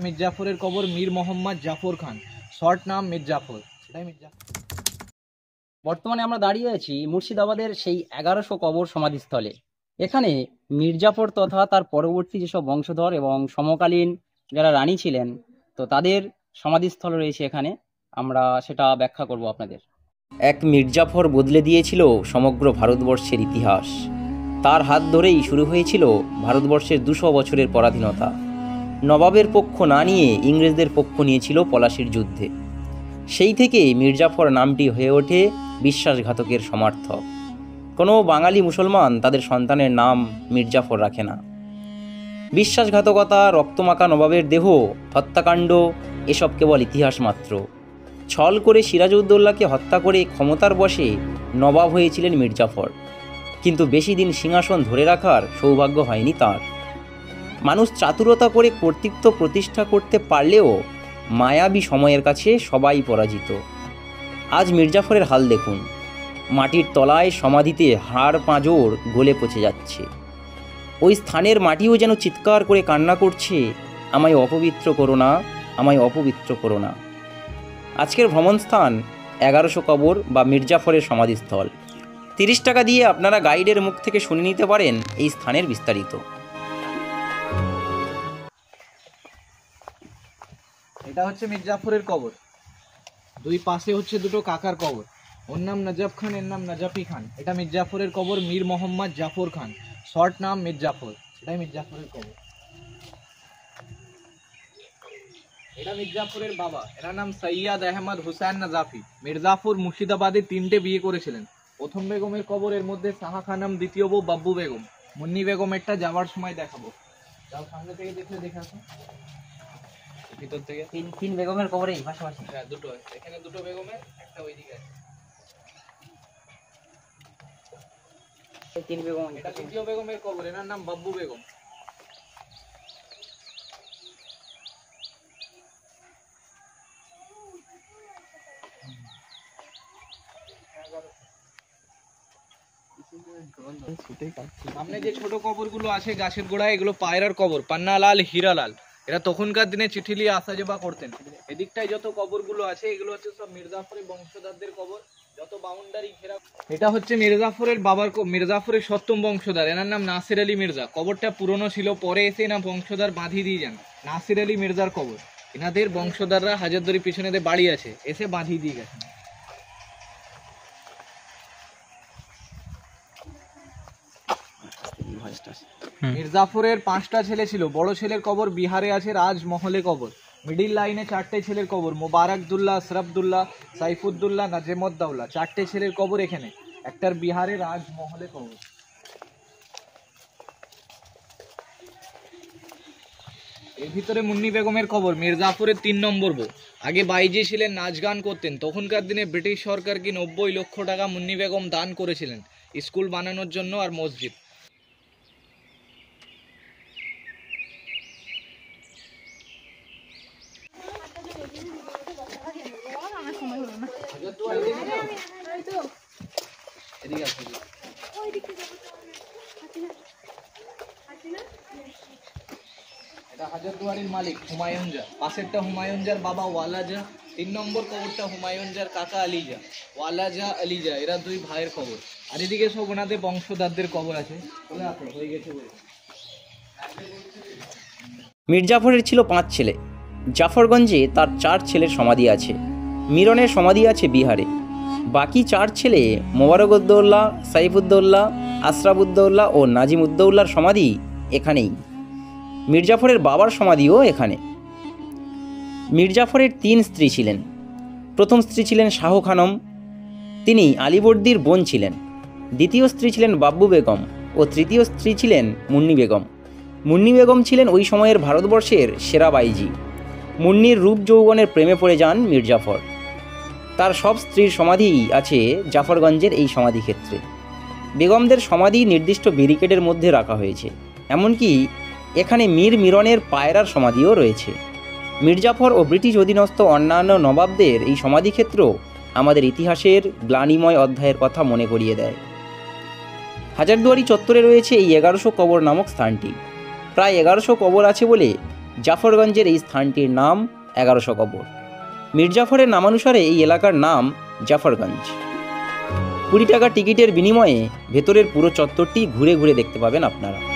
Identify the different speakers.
Speaker 1: মির্জাফরের কবর মীর মোহাম্মদ জাফর খান, শর্ট নাম মির্জাফর। সেটাই মির্জাফর।
Speaker 2: বর্তমানে আমরা দাঁড়িয়ে আছি মুর্শিদাবাদের সেই 1100 কবর সমাধিস্থলে। এখানে মির্জাফর তথা তার পরবর্তী যেসব বংশধর এবং সমকালীন যারা রানী ছিলেন, তো তাদের সমাধিস্থল রয়েছে এখানে। আমরা সেটা ব্যাখ্যা করব আপনাদের। এক মির্জাফর বদলে দিয়েছিল সমগ্র ভারতবর্ষের ইতিহাস। তার হাত ধরেই শুরু হয়েছিল ভারতবর্ষের 200 বছরের পরাধীনতা। নবাবের পক্ষ না নিয়ে ইংরেজদের পক্ষ নিয়েছিল পলাশির যুদ্ধে। সেই থেকে মির্জাফর নামটি হয়ে ওঠে বিশ্বাসঘাতকের সমার্থক। কোনো বাঙালি মুসলমান তাদের সন্তানের নাম মির্জাফর রাখে না। বিশ্বাসঘাতকতা, রক্তমাখা নবাবের দেহ, হত্যাকাণ্ড এসব কেবল ইতিহাস মাত্র। ছল করে সিরাজউদ্দৌলাকে হত্যা করে ক্ষমতার বশে নবাব হয়েছিলেন মির্জাফর, কিন্তু বেশি দিন সিংহাসন ধরে রাখার সৌভাগ্য হয়নি তার। মানুষ চাতুরতা করে কর্তৃত্ব প্রতিষ্ঠা করতে পারলেও মায়াবী সময়ের কাছে সবাই পরাজিত। আজ মির্জাফরের হাল দেখুন। মাটির তলায় সমাধিতে হাড় পাঁজর গলে পচে যাচ্ছে। ওই স্থানের মাটিও যেন চিৎকার করে কান্না করছে, আমায় অপবিত্র করো না, আমায় অপবিত্র করো না। আজকের ভ্রমণস্থান 1100 কবর বা মির্জাফরের সমাধিস্থল। 30 টাকা দিয়ে আপনারা গাইডের মুখ থেকে শুনে নিতে পারেন এই স্থানের বিস্তারিত।
Speaker 1: এটা হচ্ছে মির্জাফরের কবর। দুই পাশে হচ্ছে দুটো কাকার কবর। ওর নাম নজফ খান, এর নাম নজফি খান। এটা মির্জাফরের কবর মীর মোহাম্মদ জাফর খান, শর্ট নাম মির্জাফর। এটাই মির্জাফরের কবর। এটা মির্জাফরের বাবা, এর নাম সৈয়দ আহমদ হুসেন নজাফি। মির্জাফর মুর্শিদাবাদে 3টে বিয়ে করেছিলেন। প্রথম বেগমের কবর, এর মধ্যে শাহ খানম, দ্বিতীয় বউ বাব্বু বেগম। মুন্নি বেগমেরটা যাওয়ার সময় দেখাবো। যাও সামনে থেকে দেখে আসো। ভিতর থেকে
Speaker 2: তিন বেগমের কবরেই পাশাপাশি।
Speaker 1: হ্যাঁ, দুটো এখানে, দুটো বেগমের, একটা ওইদিকে আছে।
Speaker 2: তিন বেগম।
Speaker 1: এটা তৃতীয় বেগমের কবর, এনার নাম বাব্বু বেগম। সামনে যে ছোট কবরগুলো আছে গাছের গোড়ায়, এগুলো পায়রার কবর, পান্নালাল, হীরালাল। এরা তখনকার দিনে চিঠি নিয়ে আসা যাওয়া করতেন। এদিকটায় যত কবরগুলো আছে এগুলো হচ্ছে সব মির্জাফরের বংশধরদের কবর, যত বাউন্ডারি ঘেরা। এটা হচ্ছে মির্জাফরের বাবার, মির্জাফরের 7ম বংশধর, এনার নাম নাসির আলী মির্জা। কবরটা পুরনো ছিল, পরে এসে না বংশধর বাঁধিয়ে দিয়ে যান। নাসির আলী মির্জার কবর। এনাদের বংশধররা হাজারদুয়ারি পিছনে বাড়ি আছে, এসে বাঁধিয়ে দিয়ে গেছেন। মির্জাফরের 5টা ছেলে ছিল। বড় ছেলের কবর বিহারে আছে, রাজমহলে কবর। মিডিল লাইনে 4টে ছেলের কবর, মোবারকদুল্লাহ, আশরাফদুল্লাহ, সাইফুদ্দৌলা, নাজেমউদ্দৌলা। 4টে ছেলের কবর এখানে, একটার বিহারে রাজমহলে কবর। এর ভিতরে মুন্নি বেগমের কবর, মির্জাফরের 3 নম্বর বউ। আগে বাইজি ছিলেন, নাচ গান করতেন। তখনকার দিনে ব্রিটিশ সরকার কি 90 লক্ষ টাকা মুন্নি বেগম দান করেছিলেন স্কুল বানানোর জন্য আর মসজিদ। এটা হাজারদুয়ারির মালিক হুমায়ুন জা। পাশেরটা হুমায়ুন জার বাবা ওয়ালাজা। 3 নম্বর কবরটা হুমায়ুন জার কাকা আলীজা, ওয়ালাজা আলীজা। এরা 2 ভাইয়ের কবর। আর এদিকে সব ওনাদের বংশধরদের কবর আছে। হয়ে গেছে।
Speaker 2: মির্জাফরের ছিল 5 ছেলে। জাফরগঞ্জে তার 4 ছেলের সমাধি আছে। মিরনের সমাধি আছে বিহারে। বাকি 4 ছেলে মোবারকউদ্দৌলা, সাইফুদ্দৌলা, আশরাফুদ্দৌলা ও নাজিমউদ্দৌলার সমাধি এখানেই। মির্জাফরের বাবার সমাধিও এখানে। মির্জাফরের 3 স্ত্রী ছিলেন। প্রথম স্ত্রী ছিলেন শাহ খানম, তিনি আলীবর্দীর বোন ছিলেন। দ্বিতীয় স্ত্রী ছিলেন বাব্বু বেগম ও তৃতীয় স্ত্রী ছিলেন মুন্নি বেগম। মুন্নি বেগম ছিলেন ওই সময়ের ভারতবর্ষের সেরা বাইজি। মুন্নির রূপ যৌবনের প্রেমে পড়ে যান মির্জাফর। তার সব স্ত্রীর সমাধি আছে জাফরগঞ্জের এই সমাধিক্ষেত্রে। বেগমদের সমাধি নির্দিষ্ট ব্যারিকেডের মধ্যে রাখা হয়েছে। এমনকি এখানে মিরনের পায়রার সমাধিও রয়েছে। মির্জাফর ও ব্রিটিশ অধীনস্থ অন্যান্য নবাবদের এই সমাধিক্ষেত্র আমাদের ইতিহাসের গ্লানিময় অধ্যায়ের কথা মনে করিয়ে দেয়। হাজারদুয়ারি চত্বরে রয়েছে এই 1100 কবর নামক স্থানটি। প্রায় 1100 কবর আছে বলে জাফরগঞ্জের এই স্থানটির নাম 1100 কবর। মির্জাফরের নামানুসারে এই এলাকার নাম জাফরগঞ্জ। 20 টাকা টিকিটের বিনিময়ে ভেতরের পুরো চত্বরটি ঘুরে ঘুরে দেখতে পাবেন আপনারা।